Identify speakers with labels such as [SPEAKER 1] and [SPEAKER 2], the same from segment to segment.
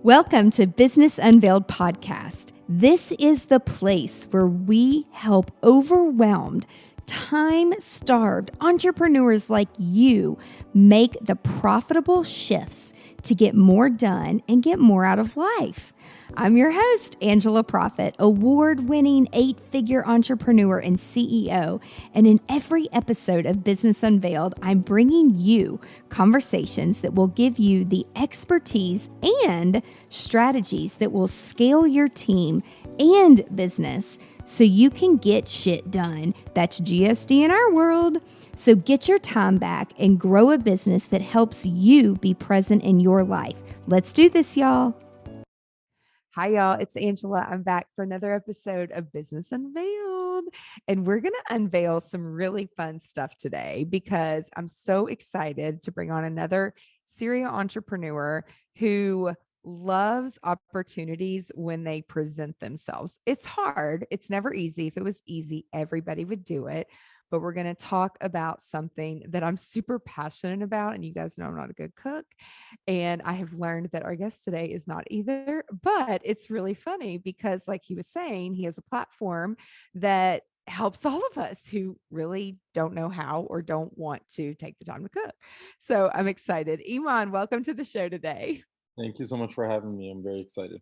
[SPEAKER 1] Welcome to Business Unveiled Podcast. This is the place where we help overwhelmed, time-starved entrepreneurs like you make the profitable shifts to get more done and get more out of life. I'm your host, Angela Profit, award-winning 8-figure entrepreneur and CEO. And in every episode of Business Unveiled, I'm bringing you conversations that will give you the expertise and strategies that will scale your team and business so you can get shit done. That's GSD in our world. So get your time back and grow a business that helps you be present in your life. Let's do this, y'all. Hi, y'all. It's Angela. I'm back for another episode of Business Unveiled. And we're going to unveil some really fun stuff today because I'm so excited to bring on another serial entrepreneur who loves opportunities when they present themselves. It's hard. It's never easy. If it was easy, everybody would do it. But we're going to talk about something that I'm super passionate about. And you guys know I'm not a good cook. And I have learned that our guest today is not either. But it's really funny because, like he was saying, he has a platform that helps all of us who really don't know how or don't want to take the time to cook. So I'm excited. Iman, welcome to the show today.
[SPEAKER 2] Thank you so much for having me. I'm very excited.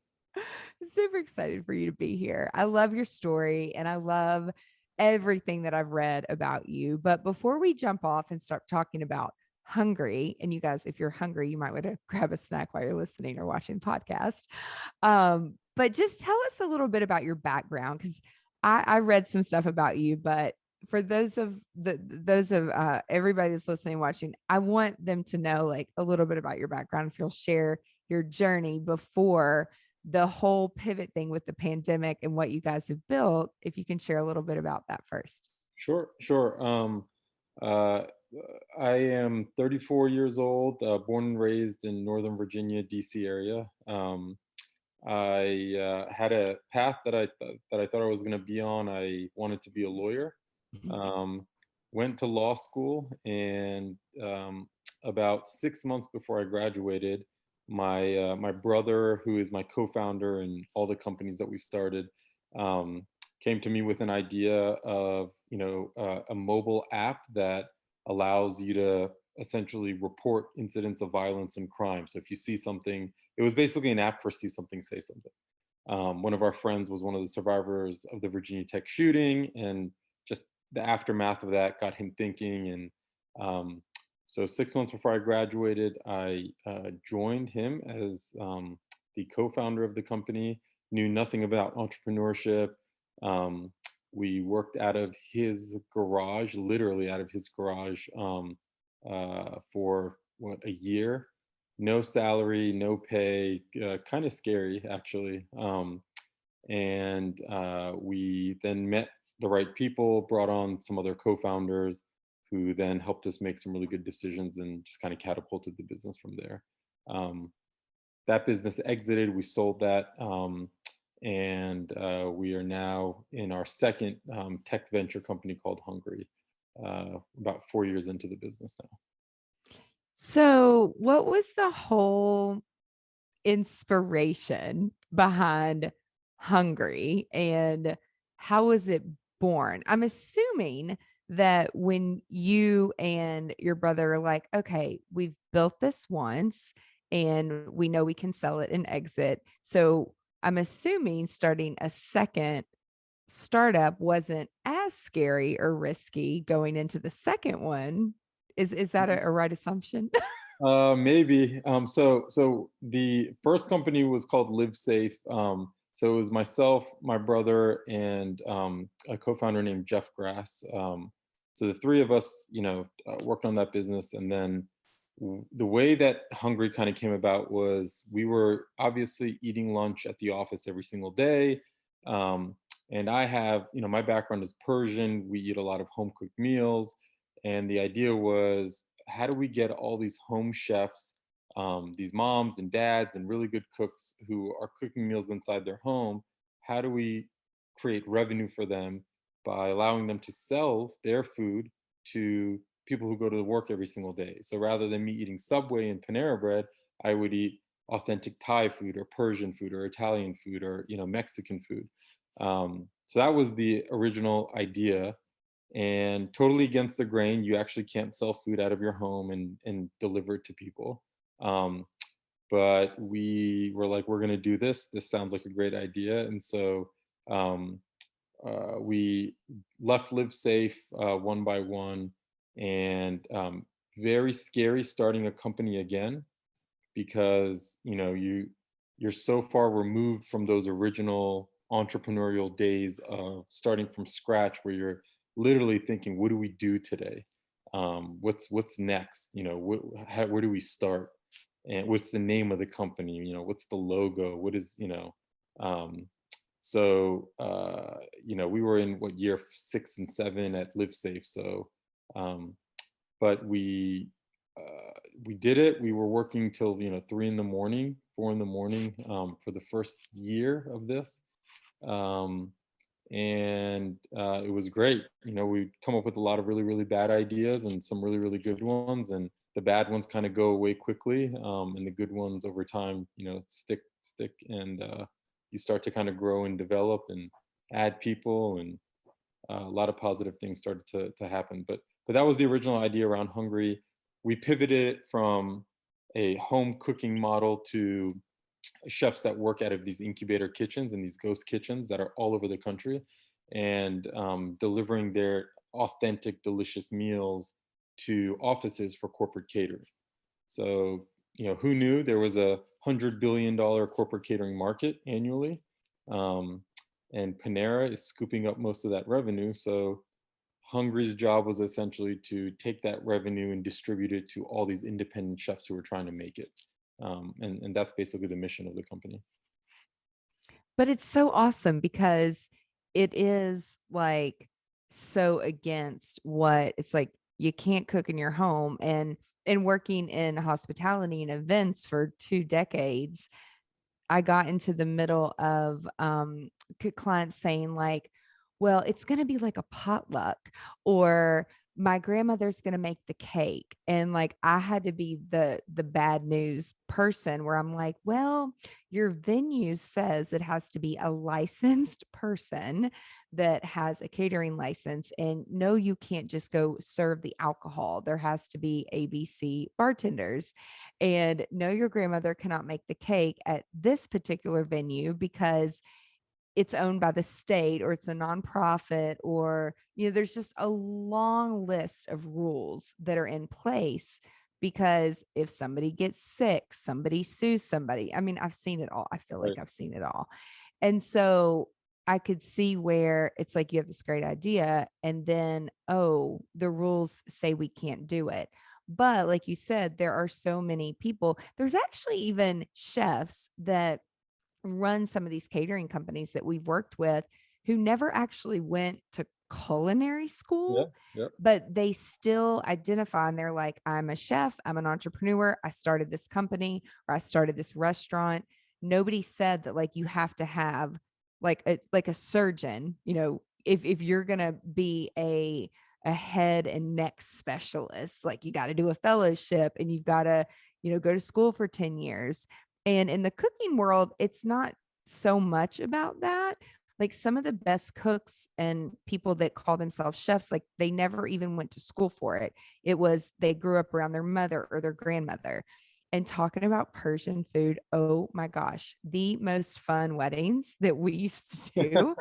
[SPEAKER 1] Super excited for you to be here. I love your story and I love everything that I've read about you. But before we jump off and start talking about hungry, and you guys, if you're hungry, you might want to grab a snack while you're listening or watching the podcast. But just tell us a little bit about your background, because I read some stuff about you, but for those of everybody that's listening and watching, I want them to know like a little bit about your background. If you'll share your journey before the whole pivot thing with the pandemic and what you guys have built, if you can share a little bit about that first.
[SPEAKER 2] Sure. Uh, I am 34 years old, born and raised in Northern Virginia, DC area. I had a path that I thought I was going to be on. I wanted to be a lawyer. Um, Went to law school, and about 6 months before I graduated, my brother, who is my co-founder in all the companies that we've started, um, came to me with an idea of a mobile app that allows you to essentially report incidents of violence and crime. So if you see something, it was basically an app for see something, say something. One of our friends was one of the survivors of the Virginia Tech shooting, and just the aftermath of that got him thinking. And so 6 months before I graduated, I joined him as the co-founder of the company. Knew nothing about entrepreneurship. Um, we worked out of his garage, literally out of his garage, for a year. No salary, no pay, kind of scary actually. And we then met the right people, brought on some other co-founders who then helped us make some really good decisions and just kind of catapulted the business from there. That business exited, we sold that, and we are now in our second tech venture company called Hungry, about 4 years into the business now.
[SPEAKER 1] So, what was the whole inspiration behind Hungry and how was it born? I'm assuming that when you and your brother are like, okay, we've built this once and we know we can sell it and exit. So I'm assuming starting a second startup wasn't as scary or risky going into the second one. Is that a right assumption?
[SPEAKER 2] Maybe. So the first company was called Live Safe. So it was myself, my brother, and a co-founder named Jeff Grass. So the three of us, worked on that business. And then the way that Hungry kind of came about was we were obviously eating lunch at the office every single day. And I have, my background is Persian. We eat a lot of home cooked meals. And the idea was, how do we get all these home chefs, these moms and dads and really good cooks who are cooking meals inside their home? How do we create revenue for them by allowing them to sell their food to people who go to work every single day. So rather than me eating Subway and Panera bread, I would eat authentic Thai food or Persian food or Italian food or Mexican food. So that was the original idea, and totally against the grain. You actually can't sell food out of your home and deliver it to people. Um, but we were like, we're going to do this. This sounds like a great idea, and so um, we left Live Safe one by one, and very scary starting a company again, because you're so far removed from those original entrepreneurial days of starting from scratch, where you're literally thinking, what do we do today? What's next? Where do we start? And what's the name of the company? What's the logo? What is um, so we were in what, year 6 and 7 at Live Safe. So um, but we did it. We were working till 3 in the morning, 4 in the morning, for the first year of this, um, and it was great. We come up with a lot of really really bad ideas and some really really good ones, and the bad ones kind of go away quickly, and the good ones over time stick, and you start to kind of grow and develop and add people, and a lot of positive things started to happen. But that was the original idea around Hungry. We pivoted it from a home cooking model to chefs that work out of these incubator kitchens and these ghost kitchens that are all over the country, and delivering their authentic, delicious meals to offices for corporate catering. So, who knew there was $100 billion corporate catering market annually? Um, and Panera is scooping up most of that revenue. So, Hungry's job was essentially to take that revenue and distribute it to all these independent chefs who were trying to make it. And that's basically the mission of the company.
[SPEAKER 3] But it's so awesome because it is like so against what it's like you can't cook in your home, and working in hospitality and events for 2 decades, I got into the middle of clients saying like, well, it's going to be like a potluck, or my grandmother's going to make the cake. And like, I had to be the bad news person where I'm like, well, your venue says it has to be a licensed person that has a catering license. And no, you can't just go serve the alcohol. There has to be ABC bartenders. And no, your grandmother cannot make the cake at this particular venue because it's owned by the state, or it's a nonprofit, or there's just a long list of rules that are in place, because if somebody gets sick, somebody sues somebody. I mean, I've seen it all. I feel like
[SPEAKER 2] Right.
[SPEAKER 3] I've seen it all. And so I could see where it's like you have this great idea, and then, oh, the rules say we can't do it. But like you said, there are so many people. There's actually even chefs that run some of these catering companies that we've worked with who never actually went to culinary
[SPEAKER 2] Yeah.
[SPEAKER 3] school,
[SPEAKER 2] Yeah.
[SPEAKER 3] but they still identify and they're like, I'm a chef, I'm an entrepreneur, I started this company, or I started this restaurant. Nobody said that like you have to have like a surgeon, if you're gonna be a head and neck specialist, like you got to do a fellowship and you've got to go to school for 10 years. And in the cooking world, it's not so much about that. Like some of the best cooks and people that call themselves chefs, like they never even went to school for it. It was they grew up around their mother or their grandmother. And talking about Persian food, oh my gosh, the most fun weddings that we used to do,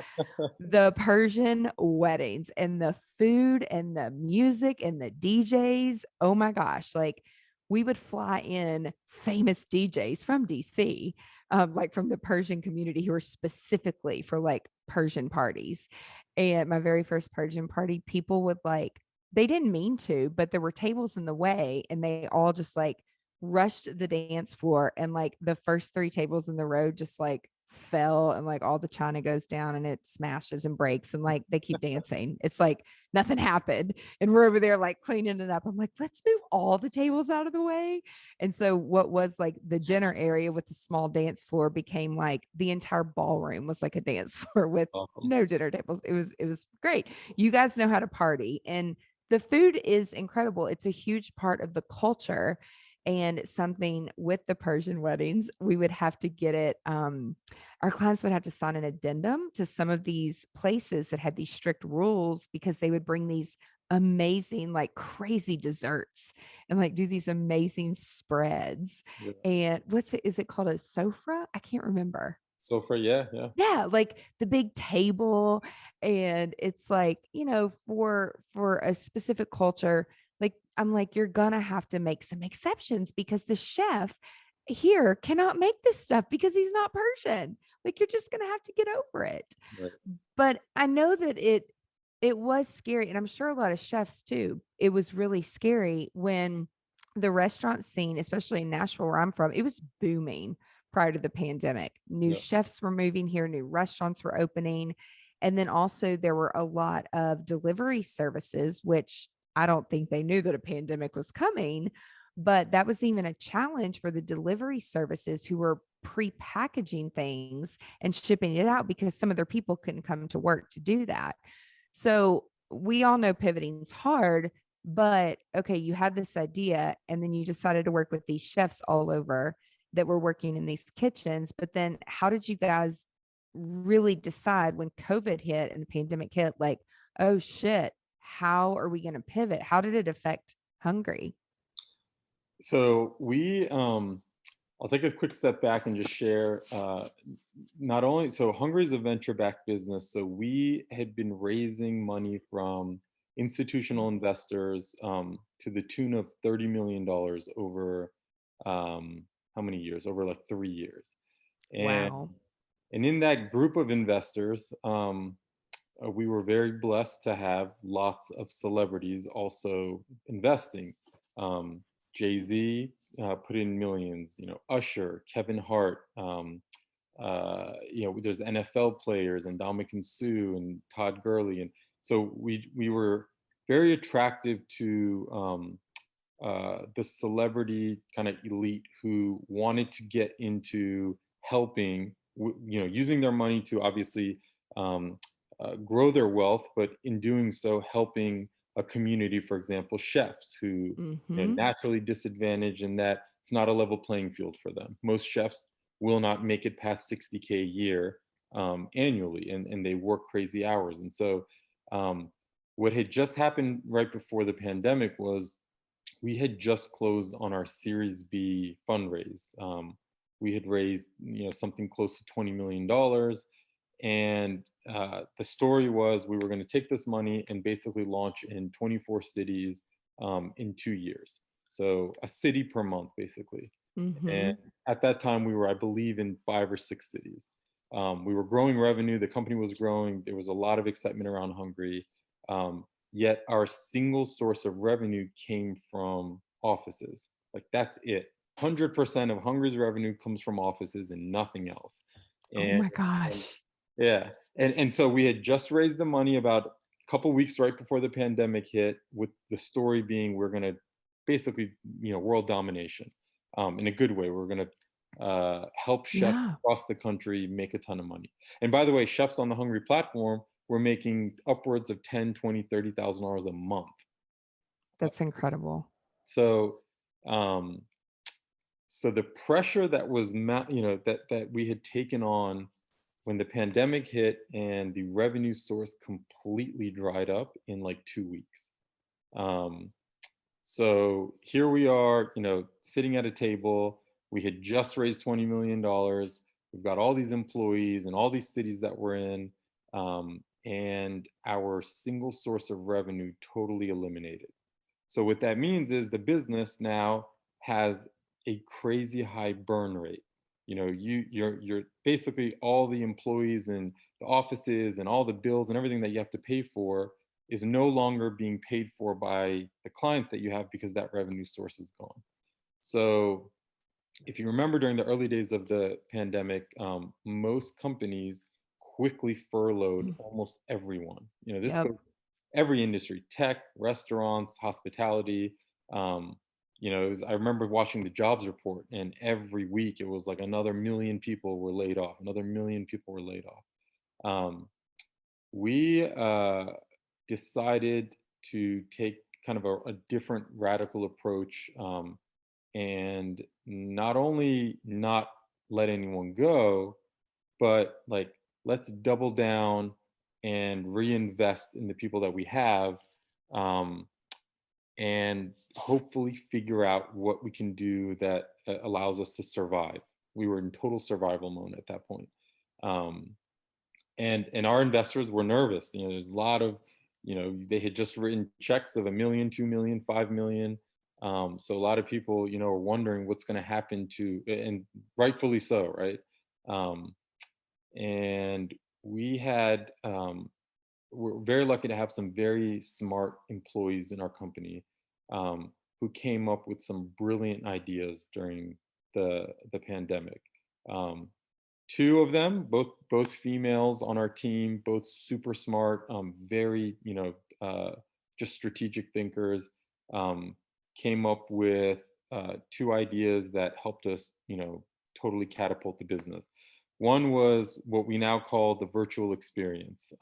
[SPEAKER 3] the Persian weddings, and the food and the music and the DJs. Oh my gosh. Like we would fly in famous DJs from DC, like from the Persian community, who were specifically for like Persian parties. And my very first Persian party, people would like, they didn't mean to, but there were tables in the way, and they all just like rushed the dance floor. And like the first 3 tables in the row just like fell, and like all the china goes down and it smashes and breaks, and like they keep dancing. It's like nothing happened. And we're over there like cleaning it up. I'm like, let's move all the tables out of the way. And so what was like the dinner area with the small dance floor became like the entire ballroom was like a dance floor with
[SPEAKER 2] Awesome.
[SPEAKER 3] no dinner tables. It was great. You guys know how to party. And the food is incredible. It's a huge part of the culture. And something with the Persian weddings, we would have to get it. Our clients would have to sign an addendum to some of these places that had these strict rules because they would bring these amazing, like crazy desserts and like do these amazing spreads.
[SPEAKER 2] Yeah.
[SPEAKER 3] And what's it? Is it called a sofra? I can't remember.
[SPEAKER 2] So for yeah, yeah.
[SPEAKER 3] Yeah, like the big table, and it's like, for a specific culture, like I'm like, you're gonna have to make some exceptions because the chef here cannot make this stuff because he's not Persian. Like you're just gonna have to get over it.
[SPEAKER 2] Right.
[SPEAKER 3] But I know that it was scary, and I'm sure a lot of chefs too. It was really scary when the restaurant scene, especially in Nashville, where I'm from, it was booming prior to the pandemic. New
[SPEAKER 2] Yeah.
[SPEAKER 3] chefs were moving here, new restaurants were opening. And then also there were a lot of delivery services, which I don't think they knew that a pandemic was coming, but that was even a challenge for the delivery services who were pre-packaging things and shipping it out because some of their people couldn't come to work to do that. So we all know pivoting's hard, but okay, you had this idea and then you decided to work with these chefs all over that were working in these kitchens. But then how did you guys really decide when COVID hit and the pandemic hit, like, oh shit, how are we going to pivot? How did it affect Hungry?
[SPEAKER 2] So I'll take a quick step back and just share. Not only so, Hungry is a venture-backed business, so we had been raising money from institutional investors to the tune of $30 million over how many years? Over like 3 years, and
[SPEAKER 3] Wow.
[SPEAKER 2] in that group of investors, we were very blessed to have lots of celebrities also investing. Jay Z put in millions. Usher, Kevin Hart. There's NFL players and Dominican Sue and Todd Gurley, and so we were very attractive to the celebrity kind of elite who wanted to get into helping, using their money to obviously um, grow their wealth, but in doing so, helping a community, for example, chefs who
[SPEAKER 3] Mm-hmm.
[SPEAKER 2] naturally disadvantaged in that it's not a level playing field for them. Most chefs will not make it past 60K a year annually, and they work crazy hours. And so, what had just happened right before the pandemic was we had just closed on our Series B fundraise. We had raised, something close to $20 million, and the story was we were going to take this money and basically launch in 24 cities in 2 years. So a city per month, basically.
[SPEAKER 3] Mm-hmm.
[SPEAKER 2] And at that time, we were, I believe, in 5 or 6 cities. We were growing revenue. The company was growing. There was a lot of excitement around Hungry. Um, Yet our single source of revenue came from offices. Like that's it. 100% of Hungry's revenue comes from offices and nothing else.
[SPEAKER 3] Oh
[SPEAKER 2] And,
[SPEAKER 3] my
[SPEAKER 2] and
[SPEAKER 3] gosh.
[SPEAKER 2] yeah, and so we had just raised the money about a couple weeks right before the pandemic hit, with the story being we're going to basically, world domination in a good way. We're going to help chefs
[SPEAKER 3] Yeah.
[SPEAKER 2] across the country make a ton of money. And by the way, chefs on the Hungry platform were making upwards of 10, 20, $30,000 a month.
[SPEAKER 3] That's incredible.
[SPEAKER 2] So, um, so the pressure that was, that we had taken on when the pandemic hit and the revenue source completely dried up in like 2 weeks. Um, so here we are, sitting at a table. We had just raised $20 million. We've got all these employees and all these cities that we're in, and our single source of revenue totally eliminated. So what that means is the business now has a crazy high burn rate. You're basically all the employees and the offices and all the bills and everything that you have to pay for is no longer being paid for by the clients that you have because that revenue source is gone. So if you remember during the early days of the pandemic, most companies quickly furloughed
[SPEAKER 3] Mm.
[SPEAKER 2] almost everyone. This
[SPEAKER 3] Yep.
[SPEAKER 2] goes every industry: tech, restaurants, hospitality. I remember watching the jobs report, and every week it was like another million people were laid off, another million people were laid off. We decided to take kind of a different radical approach, and not only not let anyone go, but like let's double down and reinvest in the people that we have, um, and hopefully figure out what we can do that allows us to survive. We were in total survival mode at that point. Um, and our investors were nervous. There's a lot of, they had just written checks of 1 million, 2 million, 5 million. So a lot of people, are wondering what's going to happen to, and rightfully so, right? Um, and we had, we're very lucky to have some very smart employees in our company, who came up with some brilliant ideas during the pandemic. Um, Two of them, both females on our team, both super smart, very, just strategic thinkers, um, came up with two ideas that helped us, totally catapult the business. One was what we now call the virtual experience.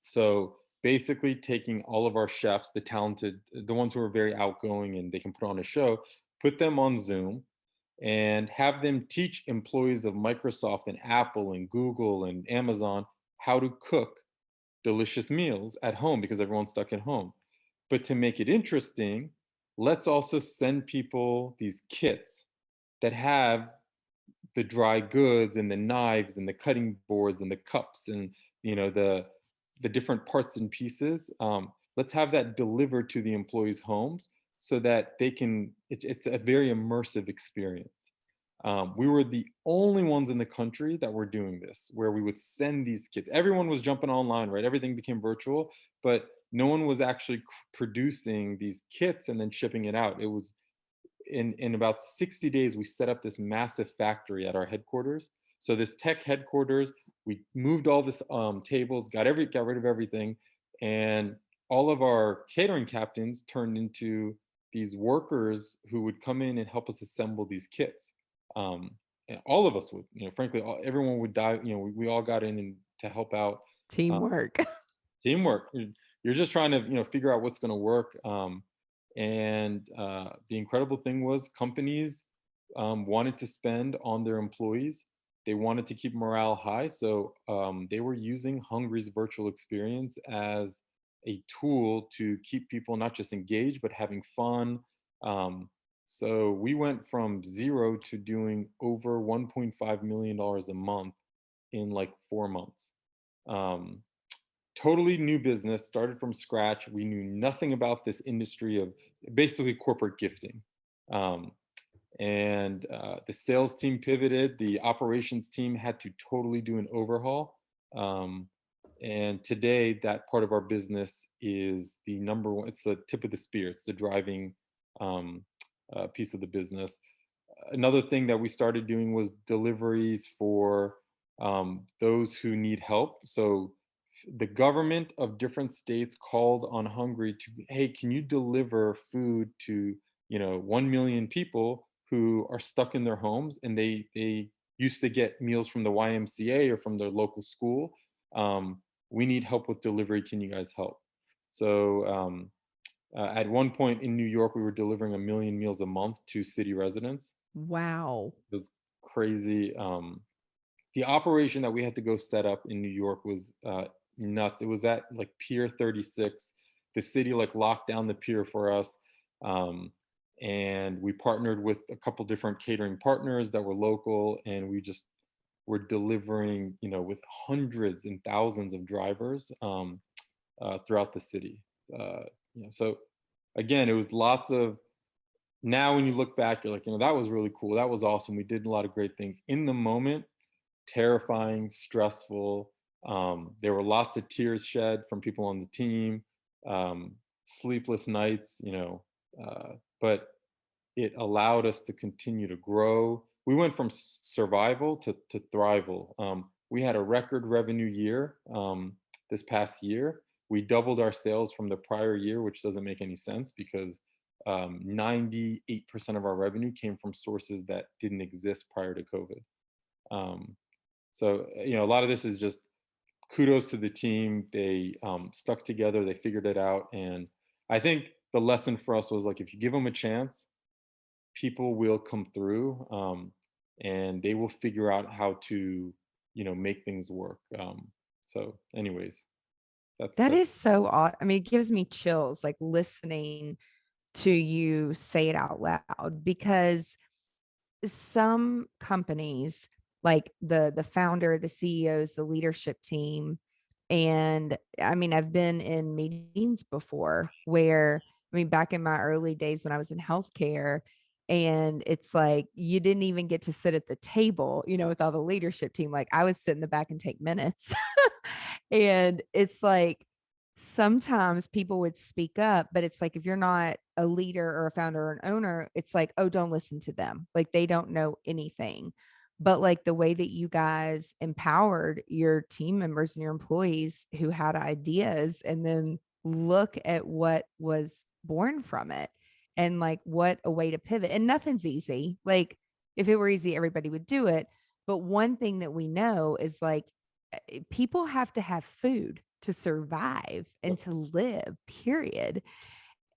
[SPEAKER 2] So basically taking all of our chefs, the talented, the ones who are very outgoing and they can put on a show, put them on Zoom and have them teach employees of Microsoft and Apple and Google and Amazon how to cook delicious meals at home because everyone's stuck at home. But to make it interesting, let's also send people these kits that have the dry goods and the knives and the cutting boards and the cups and the different parts and pieces. Let's have that delivered to the employees' homes so that they can. It's a very immersive experience. We were the only ones in the country that were doing this, where we would send these kits. Everyone was jumping online, right? Everything became virtual, but no one was actually producing these kits and then shipping it out. It was in about 60 days, we set up this massive factory at our headquarters. So this tech headquarters, we moved all this tables, got rid of everything, and all of our catering captains turned into these workers who would come in and help us assemble these kits. Um, and all of us would, frankly, everyone would die. We all got in and to help out.
[SPEAKER 3] Teamwork.
[SPEAKER 2] Teamwork. You're just trying to figure out what's going to work. And the incredible thing was companies wanted to spend on their employees. They wanted to keep morale high, so they were using Hungry's virtual experience as a tool to keep people not just engaged but having fun. So we went from zero to doing over $1.5 million a month in like 4 months. Um, Totally new business, started from scratch. We knew nothing about this industry of basically corporate gifting. Um, and the sales team pivoted. The operations team had to totally do an overhaul. Um, and today, that part of our business is the number one. It's the tip of the spear. It's the driving um, piece of the business. Another thing that we started doing was deliveries for those who need help. So the government of different states called on Hungary to, hey, can you deliver food to 1 million people who are stuck in their homes and they used to get meals from the YMCA or from their local school. We need help with delivery. Can you guys help? So at one point in New York, we were delivering 1 million meals a month to city residents.
[SPEAKER 3] Wow.
[SPEAKER 2] It was crazy. The operation that we had to go set up in New York was nuts. It was at like Pier 36. The city like locked down the pier for us. And we partnered with a couple different catering partners that were local, and we just were delivering, with hundreds and thousands of drivers throughout the city. So again, it was lots of. Now, when you look back, you're like, that was really cool. That was awesome. We did a lot of great things. In the moment, terrifying, stressful. There were lots of tears shed from people on the team, sleepless nights, but it allowed us to continue to grow. We went from survival to thrival. We had a record revenue year this past year. We doubled our sales from the prior year, which doesn't make any sense because 98% of our revenue came from sources that didn't exist prior to COVID. So, a lot of this is just kudos to the team. They stuck together, they figured it out. And I think the lesson for us was like, if you give them a chance, people will come through, and they will figure out how to, make things work. So anyways,
[SPEAKER 3] That
[SPEAKER 2] that's
[SPEAKER 3] is so aw I mean, it gives me chills, like, listening to you say it out loud because some companies, like the founder, the CEOs, the leadership team, and I mean, I've been in meetings before where, I mean, back in my early days when I was in healthcare, and it's like you didn't even get to sit at the table, with all the leadership team. Like I would sit in the back and take minutes. And it's like sometimes people would speak up, but it's like if you're not a leader or a founder or an owner, it's like, oh, don't listen to them. Like they don't know anything. But like the way that you guys empowered your team members and your employees who had ideas, and then look at what was born from it, and like what a way to pivot. And nothing's easy. Like if it were easy, everybody would do it. But one thing that we know is like people have to have food to survive and to live, period.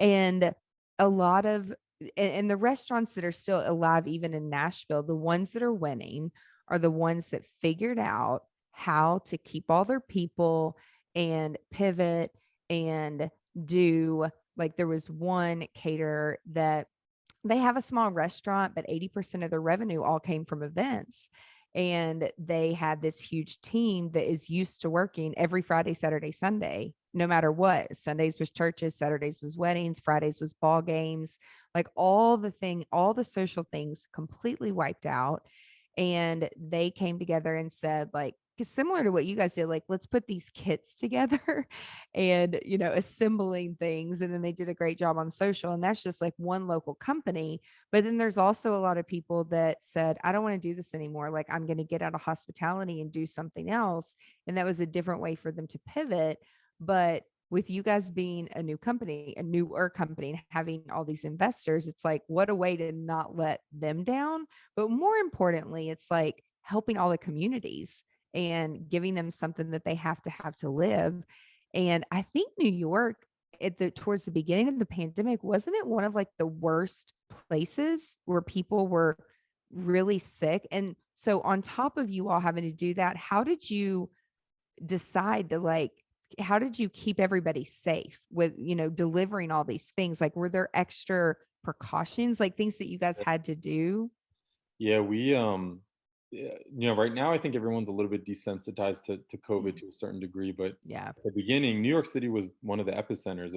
[SPEAKER 3] And a lot of and the restaurants that are still alive, even in Nashville, the ones that are winning are the ones that figured out how to keep all their people and pivot and do, like there was one caterer that they have a small restaurant, but 80% of their revenue all came from events. And they had this huge team that is used to working every Friday, Saturday, Sunday, no matter what. Sundays was churches, Saturdays was weddings, Fridays was ball games, like all the social things completely wiped out. And they came together and said, like, similar to what you guys did, like, let's put these kits together and, assembling things. And then they did a great job on social. And that's just like one local company. But then there's also a lot of people that said, I don't want to do this anymore. Like, I'm going to get out of hospitality and do something else. And that was a different way for them to pivot. But with you guys being a newer company, and having all these investors, it's like, what a way to not let them down. But more importantly, it's like helping all the communities and giving them something that they have to live. And I think New York towards the beginning of the pandemic, wasn't it one of like the worst places where people were really sick? And so on top of you all having to do that, how did you decide to like, how did you keep everybody safe with, delivering all these things? Like, were there extra precautions, like things that you guys had to do?
[SPEAKER 2] Yeah, yeah, right now I think everyone's a little bit desensitized to COVID to a certain degree, but
[SPEAKER 3] Yeah.
[SPEAKER 2] at the beginning, New York City was one of the epicenters.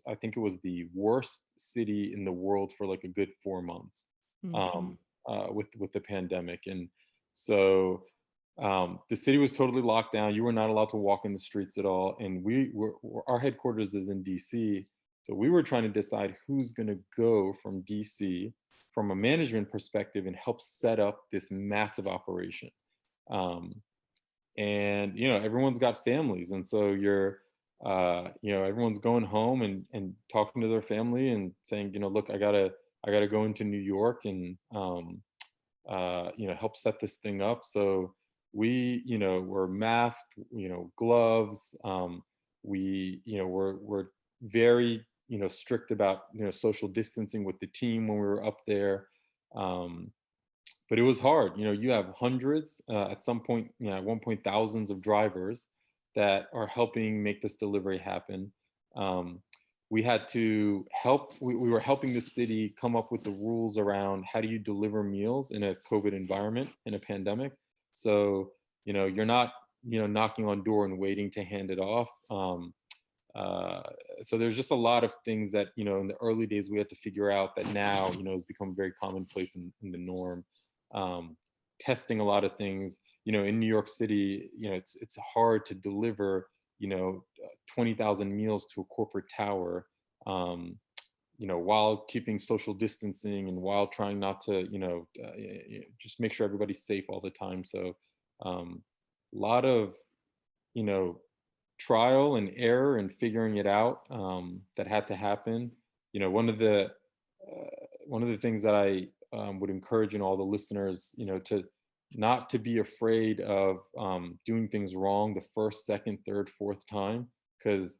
[SPEAKER 2] I think it was the worst city in the world for like a good 4 months,
[SPEAKER 3] Mhm.
[SPEAKER 2] um, with the pandemic. And so the city was totally locked down. You were not allowed to walk in the streets at all. And our headquarters is in DC. So we were trying to decide who's going to go from DC from a management perspective and help set up this massive operation. Um, and everyone's got families, and so everyone's going home and talking to their family and saying, look, I gotta go into New York and help set this thing up. So we were masked, gloves. We're very strict about social distancing with the team when we were up there. um, but it was hard. You have hundreds, at some point, at one point, thousands of drivers that are helping make this delivery happen. Um, we had to help, we were helping the city come up with the rules around how do you deliver meals in a COVID environment, in a pandemic. So, you're not, knocking on door and waiting to hand it off. Uh, so there's just a lot of things that, in the early days we had to figure out that now, has become very commonplace in the norm. um, Testing a lot of things, in New York City. It's hard to deliver 20,000 meals to a corporate tower, um, while keeping social distancing and while trying not to just make sure everybody's safe all the time. So a lot of you know trial and error and figuring it out, that had to happen. One of the things that I would encourage all the listeners, to not to be afraid of doing things wrong the first, second, third, fourth time, because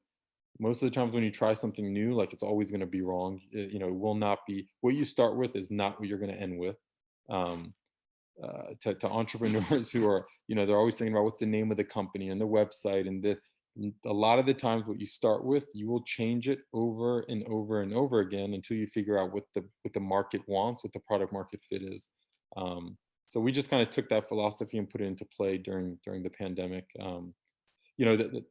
[SPEAKER 2] most of the times when you try something new, like it's always going to be wrong. It will not be what you start with is not what you're going to end with. Um, to entrepreneurs who are, they're always thinking about what's the name of the company and the website a lot of the times what you start with, you will change it over and over and over again until you figure out what the market wants, what the product market fit is. Um, so we just kind of took that philosophy and put it into play during the pandemic. The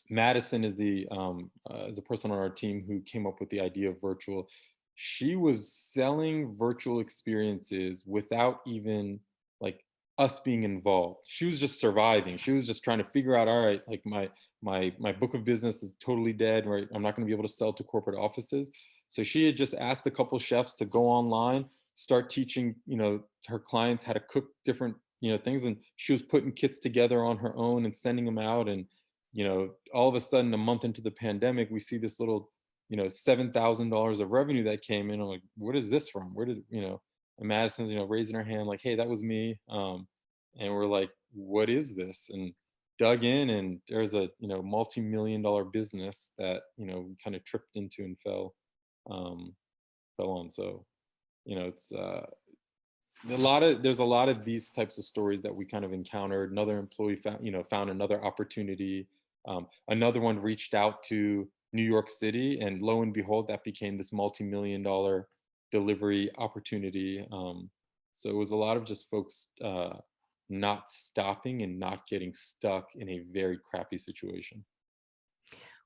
[SPEAKER 2] Madison is a person on our team who came up with the idea of virtual. She was selling virtual experiences without even like us being involved. She was just surviving. She was just trying to figure out, all right, like my book of business is totally dead, right? I'm not going to be able to sell to corporate offices. So she had just asked a couple chefs to go online, start teaching, her clients how to cook different, things, and she was putting kits together on her own and sending them out. And all of a sudden, a month into the pandemic, we see this little, $7,000 of revenue that came in. I'm like, what is this from? Where did, and Madison's, raising her hand like, hey, that was me. And we're like, what is this? And dug in, and there's a, multi-million-dollar business that, we kind of tripped into and um, fell on. So, it's, there's a lot of these types of stories that we kind of encountered. Another employee found another opportunity. Another one reached out to New York City, and lo and behold, that became this multi-million-dollar delivery opportunity. So it was a lot of just folks not stopping and not getting stuck in a very crappy situation.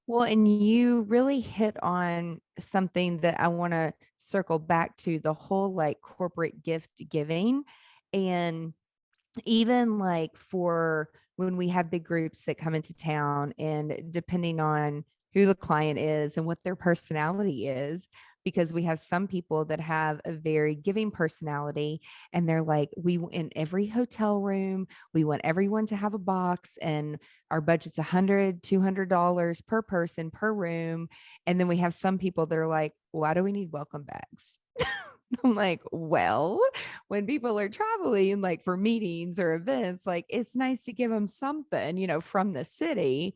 [SPEAKER 3] Well, and you really hit on something that I want to circle back to, the whole like corporate gift giving. And even like for when we have big groups that come into town, and depending on who the client is and what their personality is, because we have some people that have a very giving personality, and they're like, in every hotel room, we want everyone to have a box, and our budget's $100 $200 per person per room. And then we have some people that are like, why do we need welcome bags? I'm like, well, when people are traveling, like for meetings or events, like it's nice to give them something, from the city.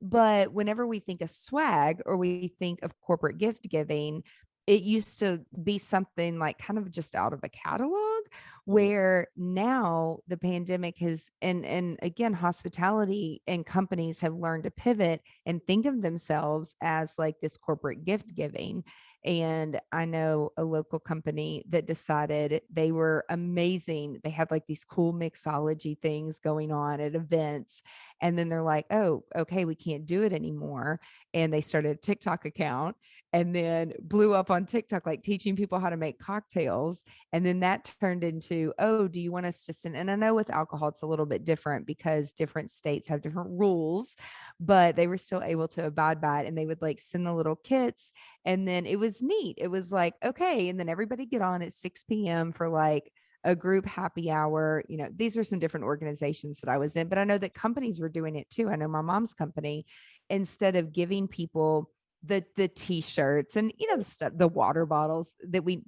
[SPEAKER 3] But whenever we think of swag or we think of corporate gift giving, it used to be something like kind of just out of a catalog,
[SPEAKER 2] Yeah.
[SPEAKER 3] where now the pandemic has, and again, hospitality and companies have learned to pivot and think of themselves as like this corporate gift giving. And I know a local company that decided they were amazing. They had like these cool mixology things going on at events. And then they're like, oh, okay, we can't do it anymore. And they started a TikTok account, and then blew up on TikTok, like teaching people how to make cocktails. And then that turned into, oh, do you want us to send? And I know with alcohol, it's a little bit different because different states have different rules, but they were still able to abide by it. And they would like send the little kits, and then it was neat. It was like, okay. And then everybody get on at 6 p.m. for like a group happy hour. These are some different organizations that I was in, but I know that companies were doing it too. I know my mom's company, instead of giving people the t-shirts and the stuff, the water bottles that we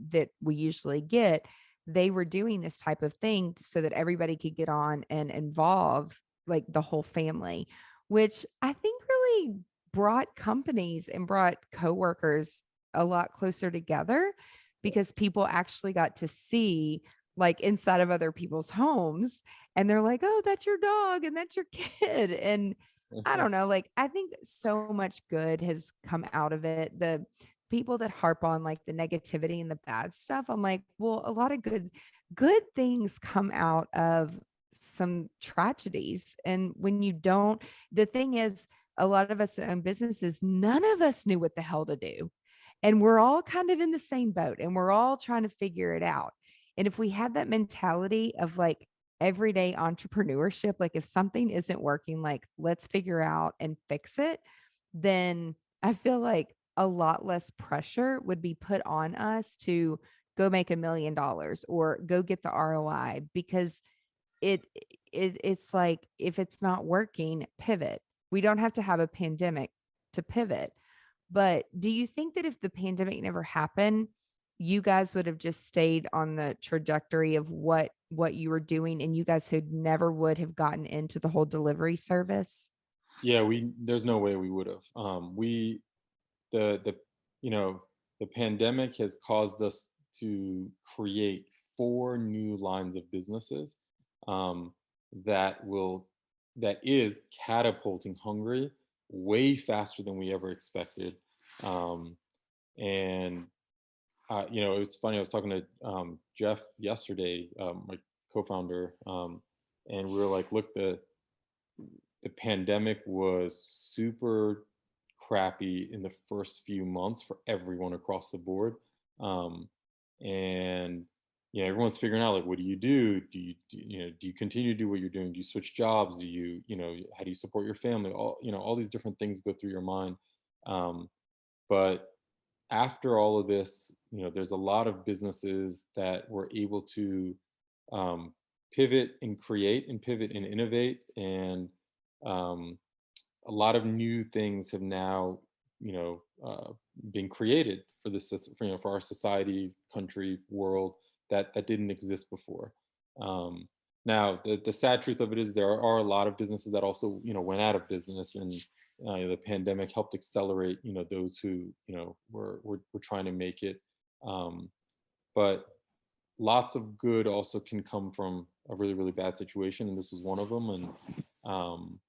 [SPEAKER 3] usually get, they were doing this type of thing so that everybody could get on and involve like the whole family, which I think really brought companies and brought coworkers a lot closer together, because people actually got to see like inside of other people's homes, and they're like, oh, that's your dog and that's your kid. And I don't know, like I think so much good has come out of it. The people that harp on like the negativity and the bad stuff, I'm like, well, a lot of good things come out of some tragedies. And when you don't, the thing is, a lot of us that own businesses, none of us knew what the hell to do. And we're all kind of in the same boat, and we're all trying to figure it out. And if we had that mentality of like everyday entrepreneurship, like if something isn't working, like let's figure out and fix it, then I feel like a lot less pressure would be put on us to go make $1 million or go get the ROI, because it, it's like, if it's not working, pivot. We don't have to have a pandemic to pivot. But do you think that if the pandemic never happened, you guys would have just stayed on the trajectory of what you were doing, and you guys had never would have gotten into the whole delivery service?
[SPEAKER 2] Yeah, there's no way we would have. We the you know the pandemic has caused us to create four new lines of businesses, um, that will that is catapulting Hungary way faster than we ever expected. Um, and it's funny. I was talking to Jeff yesterday, my co-founder, and we were like, "Look, the pandemic was super crappy in the first few months for everyone across the board, um, and everyone's figuring out, like, what do you do? Do you continue to do what you're doing? Do you switch jobs? Do how do you support your family? All these different things go through your mind, but after all of this, there's a lot of businesses that were able to um, pivot and create and pivot and innovate, and um, a lot of new things have now, you know, uh, been created for this, for our society, country, world, that didn't exist before. Um, Now, the sad truth of it is there are a lot of businesses that also, went out of business, and the pandemic helped accelerate, those who, were trying to make it. Um, but lots of good also can come from a really, really bad situation, and this was one of them. And um,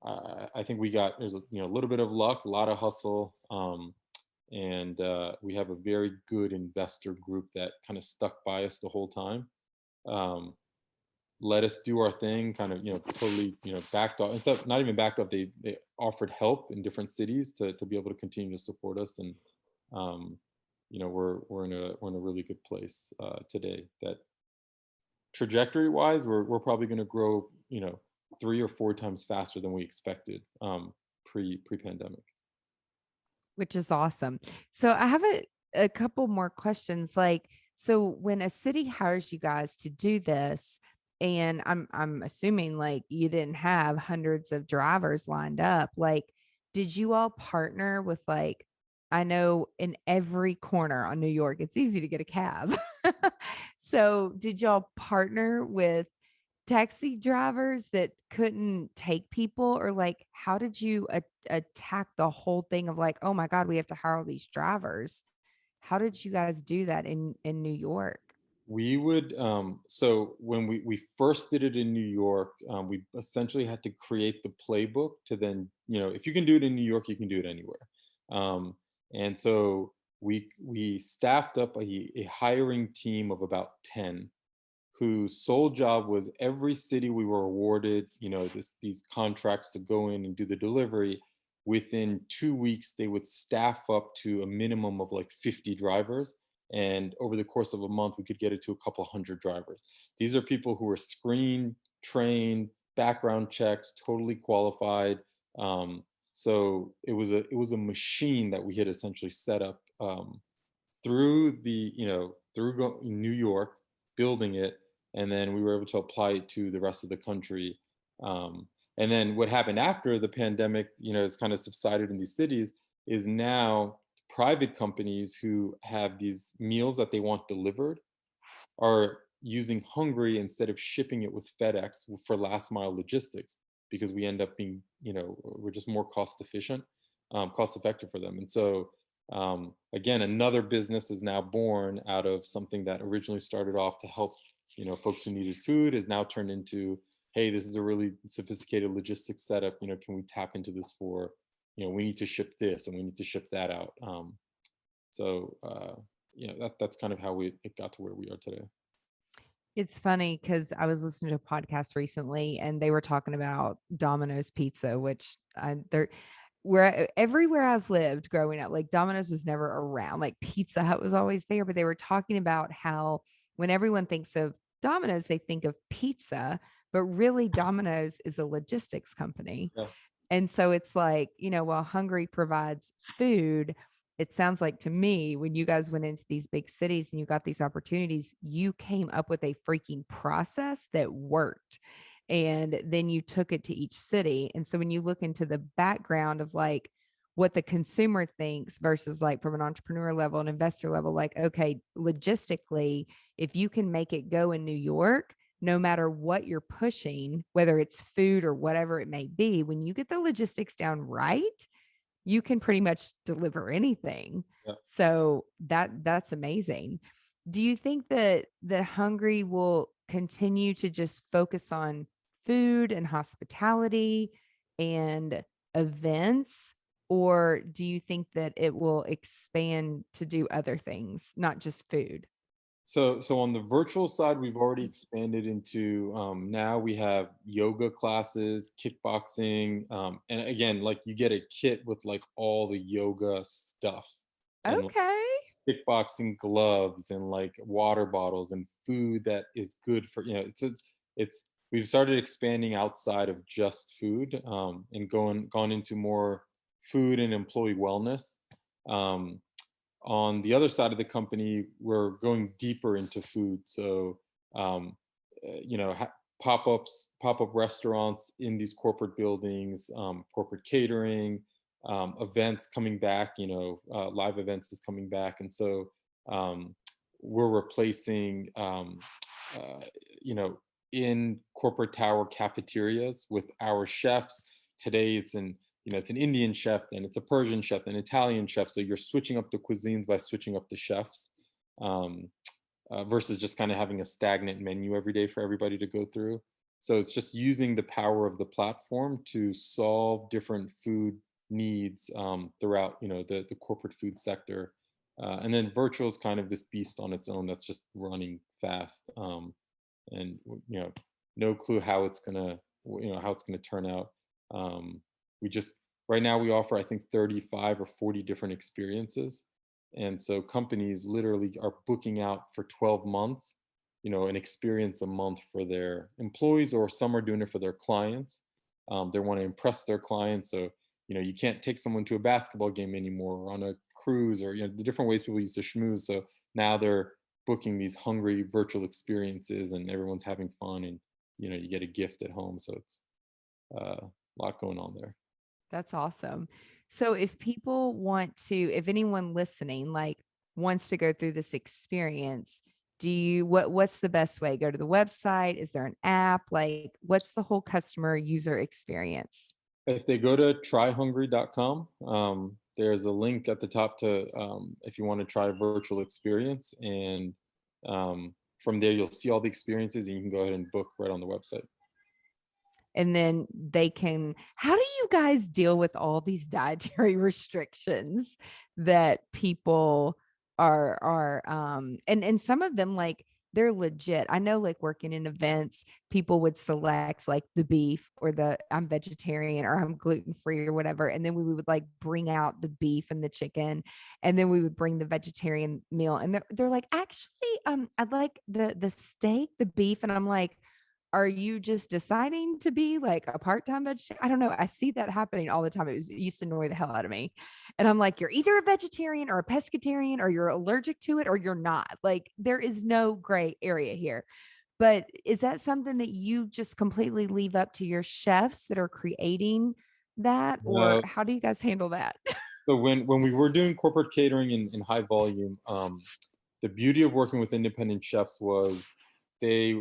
[SPEAKER 2] I think there's a little bit of luck, a lot of hustle, and we have a very good investor group that kind of stuck by us the whole time. Um, Let us do our thing, kind of, totally, backed off. Instead, not even backed off, they offered help in different cities to be able to continue to support us. And um, we're in a really good place today. That trajectory wise, we're probably going to grow, 3 or 4 times faster than we expected, pre-pandemic.
[SPEAKER 3] Which is awesome. So I have a couple more questions. Like, so when a city hires you guys to do this, and I'm assuming like you didn't have hundreds of drivers lined up, like, did you all partner with, like, I know in every corner on New York, it's easy to get a cab. So did y'all partner with taxi drivers that couldn't take people, or like how did you attack the whole thing of like, oh my god, we have to hire all these drivers? How did you guys do that in New York?
[SPEAKER 2] We would, so when we first did it in New York, we essentially had to create the playbook to then, if you can do it in New York, you can do it anywhere. And so we staffed up a hiring team of about 10, whose sole job was every city we were awarded, these contracts to go in and do the delivery. Within 2 weeks, they would staff up to a minimum of like 50 drivers. And over the course of a month, we could get it to a couple hundred drivers. These are people who were screened, trained, background checks, totally qualified. So it was a machine that we had essentially set up, through New York, building it, and then we were able to apply it to the rest of the country. And then what happened after the pandemic, has kind of subsided in these cities, is now private companies who have these meals that they want delivered are using Hungary instead of shipping it with FedEx for last mile logistics, because we end up being, we're just more cost efficient, cost effective for them. And so, again, another business is now born out of something that originally started off to help, folks who needed food, is now turned into, hey, this is a really sophisticated logistics setup. Can we tap into this for, we need to ship this and we need to ship that out. That's kind of how it got to where we are today.
[SPEAKER 3] It's funny because I was listening to a podcast recently and they were talking about Domino's Pizza, which they're where everywhere I've lived growing up, like Domino's was never around. Like Pizza Hut was always there, but they were talking about how when everyone thinks of Domino's, they think of pizza, but really Domino's is a logistics company.
[SPEAKER 2] Yeah.
[SPEAKER 3] And so it's like, while Hungary provides food, it sounds like to me, when you guys went into these big cities and you got these opportunities, you came up with a freaking process that worked. And then you took it to each city. And so when you look into the background of like what the consumer thinks versus like from an entrepreneur level and investor level, like, okay, logistically, if you can make it go in New York, no matter what you're pushing, whether it's food or whatever it may be, when you get the logistics down right, you can pretty much deliver anything.
[SPEAKER 2] Yeah.
[SPEAKER 3] So that's amazing. Do you think that Hungry will continue to just focus on food and hospitality and events? Or do you think that it will expand to do other things, not just food?
[SPEAKER 2] So on the virtual side, we've already expanded into now we have yoga classes, kickboxing, and again, like you get a kit with like all the yoga stuff and like,
[SPEAKER 3] Okay.
[SPEAKER 2] kickboxing gloves and like water bottles and food that is good for it's we've started expanding outside of just food and gone into more food and employee wellness. Um, on the other side of the company, we're going deeper into food. So, um, pop-up restaurants in these corporate buildings, corporate catering, events coming back. Live events is coming back, and so we're replacing, uh, you know, in corporate tower cafeterias with our chefs. Today, it's an Indian chef, then it's a Persian chef, an Italian chef. So you're switching up the cuisines by switching up the chefs, um, versus just kind of having a stagnant menu every day for everybody to go through. So it's just using the power of the platform to solve different food needs throughout, the corporate food sector. And then virtual is kind of this beast on its own that's just running fast, and no clue how it's gonna turn out. We just Right now we offer, I think, 35 or 40 different experiences, and so companies literally are booking out for 12 months, an experience a month for their employees, or some are doing it for their clients. They want to impress their clients, so you can't take someone to a basketball game anymore, or on a cruise, or the different ways people used to schmooze. So now they're booking these hungry virtual experiences, and everyone's having fun, and you get a gift at home. So it's a lot going on there.
[SPEAKER 3] That's awesome. So if people want to, if anyone listening like wants to go through this experience, what's the best way? Go to the website? Is there an app? Like what's the whole customer user experience?
[SPEAKER 2] If they go to tryhungry.com, there's a link at the top to, if you want to try a virtual experience, and from there you'll see all the experiences, and you can go ahead and book right on the website.
[SPEAKER 3] And then how do you guys deal with all these dietary restrictions that people and some of them, like, they're legit. I know, like, working in events, people would select like the beef or the I'm vegetarian or I'm gluten free or whatever, and then we would like bring out the beef and the chicken, and then we would bring the vegetarian meal, and they're like, actually, I'd like the steak, the beef, and I'm like, are you just deciding to be like a part-time vegetarian? I don't know. I see that happening all the time. It used to annoy the hell out of me. And I'm like, you're either a vegetarian or a pescatarian, or you're allergic to it, or you're not. Like, there is no gray area here. But is that something that you just completely leave up to your chefs that are creating that? Or
[SPEAKER 2] No,
[SPEAKER 3] how do you guys handle that?
[SPEAKER 2] so when we were doing corporate catering in high volume, the beauty of working with independent chefs was they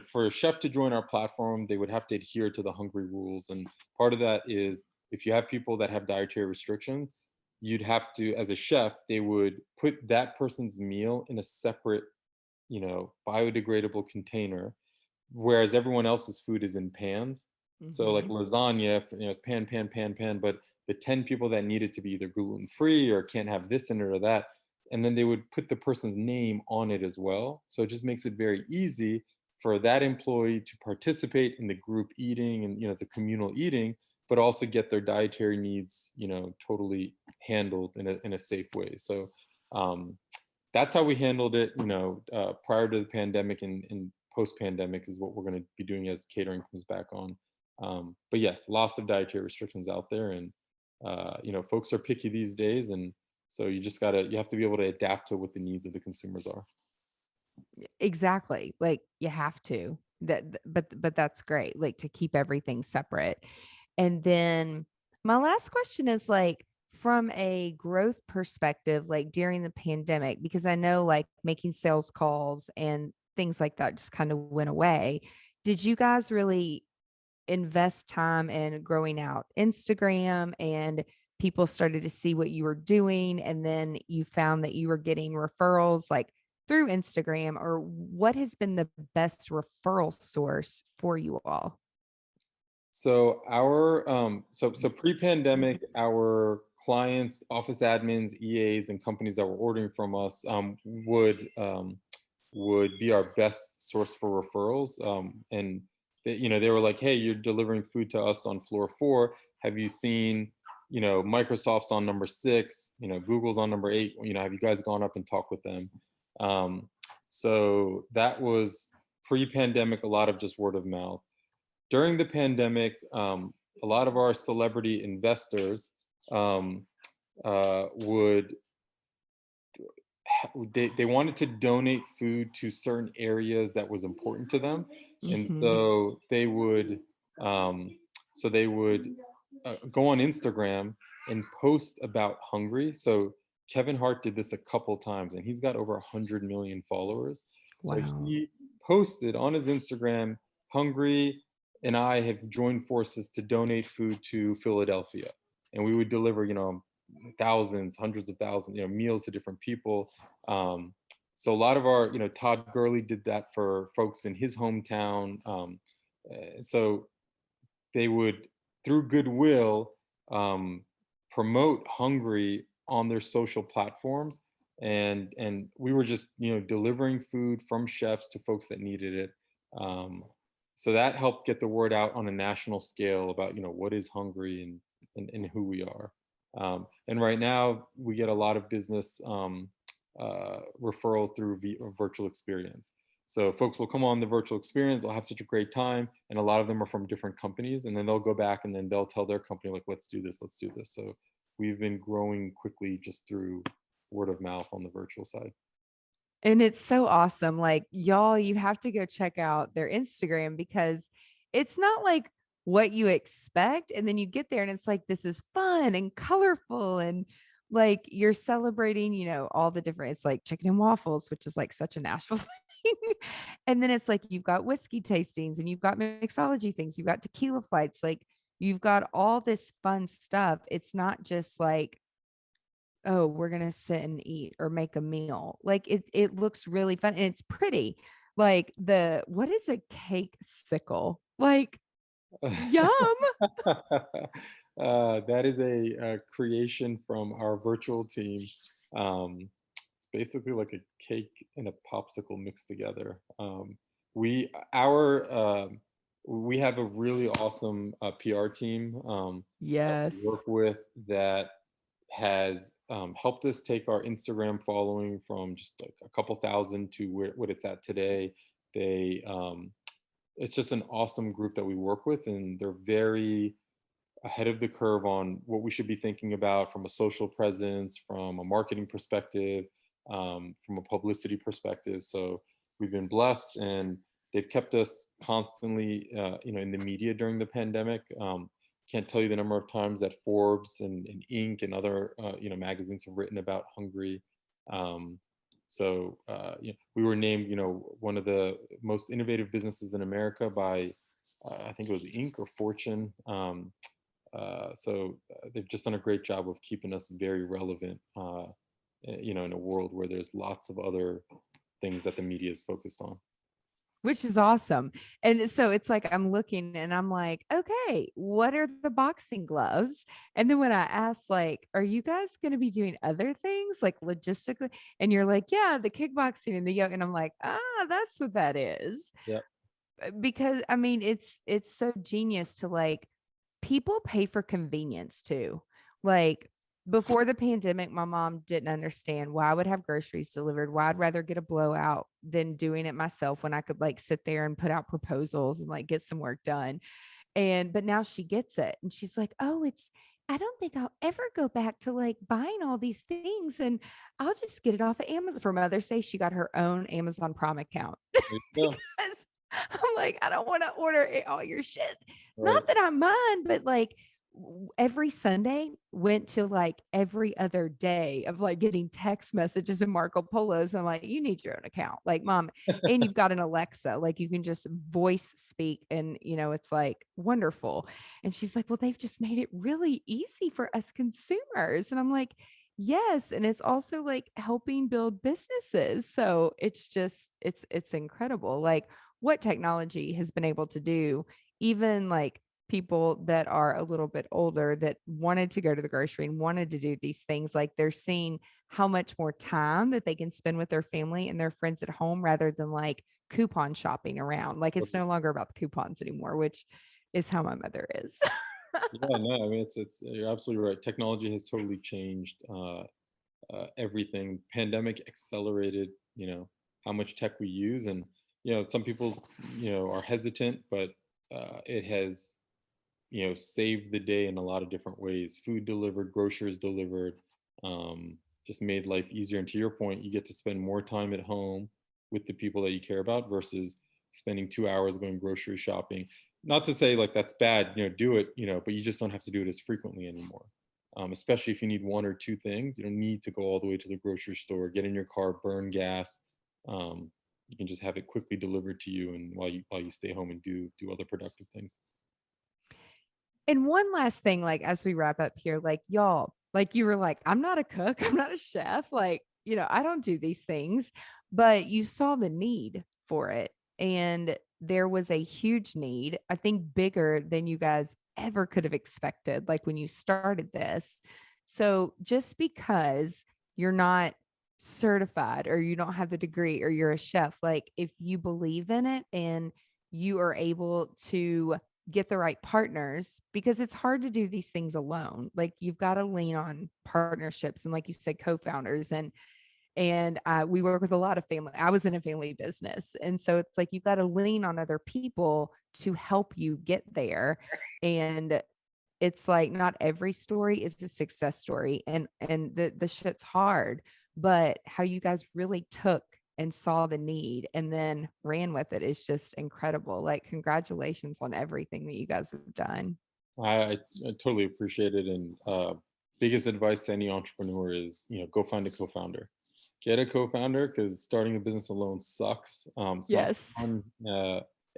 [SPEAKER 2] for a chef to join our platform, they would have to adhere to the hungry rules. And part of that is, if you have people that have dietary restrictions, you'd have to, as a chef, they would put that person's meal in a separate, biodegradable container, whereas everyone else's food is in pans. So like
[SPEAKER 3] Mhm.
[SPEAKER 2] lasagna, pan, pan, pan, pan, but the 10 people that need it to be either gluten free or can't have this in it or that, and then they would put the person's name on it as well. So it just makes it very easy for that employee to participate in the group eating and the communal eating, but also get their dietary needs totally handled in a safe way. So that's how we handled it, prior to the pandemic, and post pandemic is what we're going to be doing as catering comes back on. But yes, lots of dietary restrictions out there, and folks are picky these days, and so you have to be able to adapt to what the needs of the consumers are.
[SPEAKER 3] Exactly. Like, you have to. But that's great. Like, to keep everything separate. And then My last question is like from a growth perspective, like during the pandemic, because I know like making sales calls and things like that just kind of went away. Did you guys really invest time in growing out Instagram and people started to see what you were doing? And then you found that you were getting referrals like through Instagram, or what has been the best referral source for you all?
[SPEAKER 2] So our so pre-pandemic, our clients, office admins, EAs, and companies that were ordering from us would be our best source for referrals. And they were like, "Hey, you're delivering food to us on floor 4. Have you seen, Microsoft's on number 6? Google's on number 8. Have you guys gone up and talked with them?" Um, so that was pre-pandemic, a lot of just word of mouth. During the pandemic, a lot of our celebrity investors um, would they wanted to donate food to certain areas that was important to them, and
[SPEAKER 3] Mhm.
[SPEAKER 2] so they would go on Instagram and post about Hungry. So Kevin Hart did this a couple times, and he's got over 100 million followers. So
[SPEAKER 3] Wow.
[SPEAKER 2] he posted on his Instagram, Hungry and I have joined forces to donate food to Philadelphia, and we would deliver, thousands, hundreds of thousands, meals to different people. Um, so a lot of our, Todd Gurley did that for folks in his hometown. So they would, through goodwill, um, promote Hungry on their social platforms, and we were just delivering food from chefs to folks that needed it. Um, so that helped get the word out on a national scale about what is Hungry and who we are. And right now we get a lot of business referrals through virtual experience. So folks will come on the virtual experience, they'll have such a great time, and a lot of them are from different companies, and then they'll go back and then they'll tell their company like, let's do this, let's do this. So we've been growing quickly just through word of mouth on the virtual side.
[SPEAKER 3] And it's so awesome. Like, y'all, you have to go check out their Instagram because it's not like what you expect. And then you get there and it's like, this is fun and colorful. And like, you're celebrating, all the different, it's like chicken and waffles, which is like such a Nashville thing. And then it's like, you've got whiskey tastings and you've got mixology things, you've got tequila flights. Like, you've got all this fun stuff. It's not just like, oh, we're gonna sit and eat or make a meal. Like it looks really fun and it's pretty. Like what is a cake sickle? Like, yum.
[SPEAKER 2] That is a creation from our virtual team. It's basically like a cake and a popsicle mixed together. We our we have a really awesome PR team that we
[SPEAKER 3] Yes.
[SPEAKER 2] work with that has helped us take our Instagram following from just like a couple thousand to what it's at today. They It's just an awesome group that we work with, and they're very ahead of the curve on what we should be thinking about from a social presence, from a marketing perspective, from a publicity perspective. So we've been blessed, and they've kept us constantly, in the media during the pandemic. Can't tell you the number of times that Forbes and Inc. and other, magazines have written about Hungry. Um, we were named, one of the most innovative businesses in America by, I think it was Inc. or Fortune. They've just done a great job of keeping us very relevant, in a world where there's lots of other things that the media is focused on.
[SPEAKER 3] Which is awesome. And so it's like I'm looking and I'm like, okay, what are the boxing gloves? And then when I asked, like, are you guys going to be doing other things like logistically? And you're like, yeah, the kickboxing and the yoga. And I'm like, that's what that is.
[SPEAKER 2] Yeah.
[SPEAKER 3] Because I mean, it's so genius to like people pay for convenience too. Like before the pandemic, my mom didn't understand why I would have groceries delivered, why I'd rather get a blowout than doing it myself when I could like sit there and put out proposals and like get some work done. But now she gets it and she's like, oh, I don't think I'll ever go back to like buying all these things and I'll just get it off of Amazon. For Mother's Day, she got her own Amazon Prime account
[SPEAKER 2] There you go.
[SPEAKER 3] because I'm like, I don't want to order all your shit.
[SPEAKER 2] Right.
[SPEAKER 3] Not that I mind, but like every Sunday went to like every other day of like getting text messages and Marco Polos. I'm like, you need your own account, like, mom, and you've got an Alexa, like you can just voice speak, and it's like wonderful. And she's like, well, they've just made it really easy for us consumers. And I'm like, yes, and it's also like helping build businesses. So it's just it's incredible, like what technology has been able to do, even like people that are a little bit older that wanted to go to the grocery and wanted to do these things, like they're seeing how much more time that they can spend with their family and their friends at home rather than like coupon shopping around. Like it's no longer about the coupons anymore, which is how my mother is.
[SPEAKER 2] Yeah, no, I mean it's you're absolutely right. Technology has totally changed everything. Pandemic accelerated, how much tech we use, and some people, are hesitant, but it has, saved the day in a lot of different ways. Food delivered, groceries delivered, just made life easier. And to your point, you get to spend more time at home with the people that you care about versus spending 2 hours going grocery shopping. Not to say like that's bad, do it, but you just don't have to do it as frequently anymore. Especially if you need one or two things, you don't need to go all the way to the grocery store, get in your car, burn gas. You can just have it quickly delivered to you, and while you stay home and do other productive things.
[SPEAKER 3] And one last thing, like as we wrap up here, like y'all, like you were like, I'm not a cook, I'm not a chef, like, I don't do these things, but you saw the need for it. And there was a huge need, I think bigger than you guys ever could have expected, like when you started this. So just because you're not certified or you don't have the degree or you're a chef, like if you believe in it and you are able to get the right partners, because it's hard to do these things alone. Like you've got to lean on partnerships and like you said, co-founders, and we work with a lot of family. I was in a family business. And so it's like you've got to lean on other people to help you get there. And it's like not every story is a success story, and the shit's hard, but how you guys really took and saw the need and then ran with it is just incredible. Like congratulations on everything that you guys have done.
[SPEAKER 2] I totally appreciate it. And biggest advice to any entrepreneur is, go find a co-founder. Get a co-founder, because starting a business alone sucks. It's not
[SPEAKER 3] Yes.
[SPEAKER 2] fun,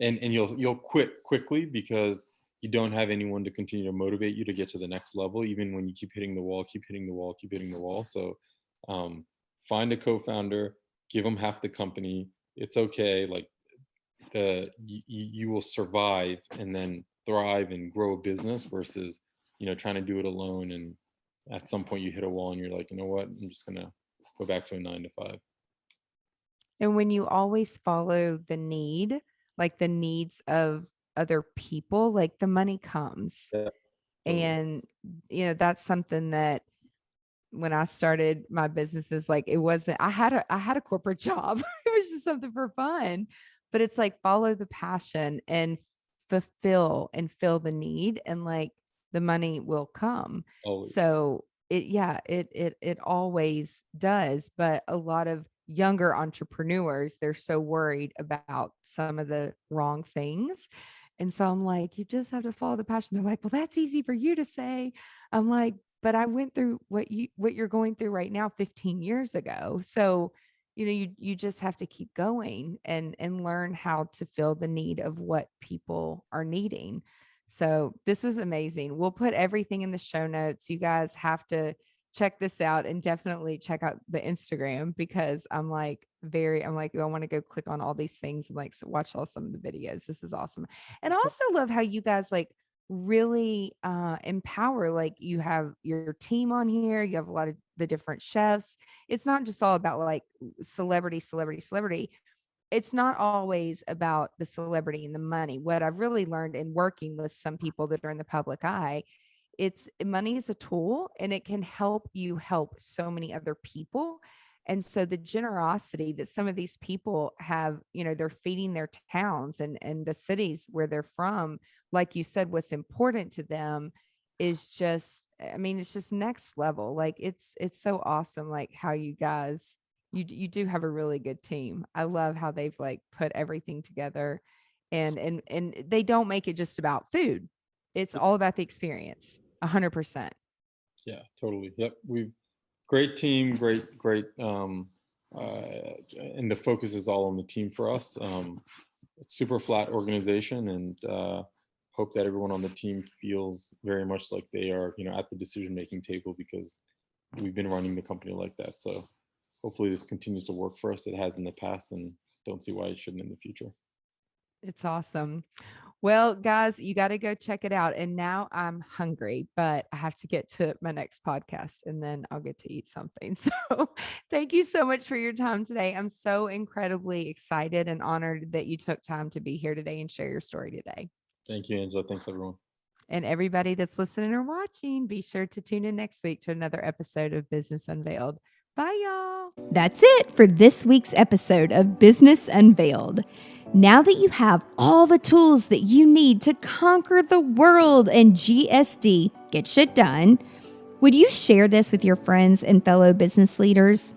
[SPEAKER 2] and you'll quit quickly because you don't have anyone to continue to motivate you to get to the next level. Even when you keep hitting the wall, keep hitting the wall, keep hitting the wall. So find a co-founder, give them half the company. It's okay. Like you will survive and then thrive and grow a business versus trying to do it alone, and at some point you hit a wall and you're like, you know what, I'm just gonna go back to a 9 to 5.
[SPEAKER 3] And when you always follow the need, like the needs of other people, like the money comes.
[SPEAKER 2] Yeah, totally.
[SPEAKER 3] And, that's something that when I started my businesses, like it wasn't, I had a corporate job. It was just something for fun, but it's like follow the passion and fulfill and fill the need, and like the money will come.
[SPEAKER 2] Always.
[SPEAKER 3] So it always does. But a lot of younger entrepreneurs, they're so worried about some of the wrong things. And so I'm like, you just have to follow the passion. They're like, well, that's easy for you to say. I'm like, but I went through what you're going through right now 15 years ago. So, you just have to keep going and learn how to fill the need of what people are needing. So this was amazing. We'll put everything in the show notes. You guys have to check this out and definitely check out the Instagram, because I'm like, I want to go click on all these things and like watch all some of the videos. This is awesome. And I also love how you guys like really empower, like you have your team on here, you have a lot of the different chefs. It's not just all about like celebrity. It's not always about the celebrity and the money. What I've really learned in working with some people that are in the public eye, it's money is a tool and it can help you help so many other people. And so the generosity that some of these people have, they're feeding their towns and the cities where they're from, like you said, what's important to them is just, I mean, it's just next level. Like it's so awesome, like how you guys, you do have a really good team. I love how they've like put everything together, and they don't make it just about food. It's all about the experience. 100%.
[SPEAKER 2] Yeah, totally. Yep. Great team, great. And the focus is all on the team for us. Super flat organization, and hope that everyone on the team feels very much like they are, at the decision-making table, because we've been running the company like that. So hopefully this continues to work for us. It has in the past, and don't see why it shouldn't in the future.
[SPEAKER 3] It's awesome. Well, guys, you got to go check it out. And now I'm hungry, but I have to get to my next podcast and then I'll get to eat something. So thank you so much for your time today. I'm so incredibly excited and honored that you took time to be here today and share your story today.
[SPEAKER 2] Thank you, Angela. Thanks, everyone.
[SPEAKER 3] And everybody that's listening or watching, be sure to tune in next week to another episode of Business Unveiled. Bye, y'all.
[SPEAKER 1] That's it for this week's episode of Business Unveiled. Now that you have all the tools that you need to conquer the world and GSD, get shit done, would you share this with your friends and fellow business leaders?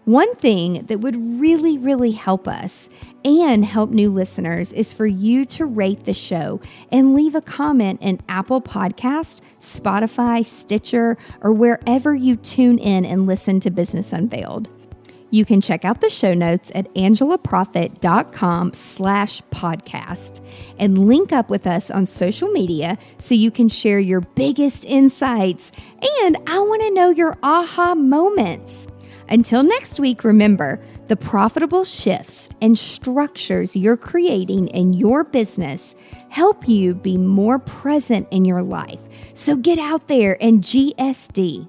[SPEAKER 1] One thing that would really, really help us and help new listeners is for you to rate the show and leave a comment in Apple Podcast, Spotify, Stitcher, or wherever you tune in and listen to Business Unveiled. You can check out the show notes at angelaprofit.com/podcast and link up with us on social media so you can share your biggest insights. And I want to know your aha moments. Until next week, remember, the profitable shifts and structures you're creating in your business help you be more present in your life. So get out there and GSD.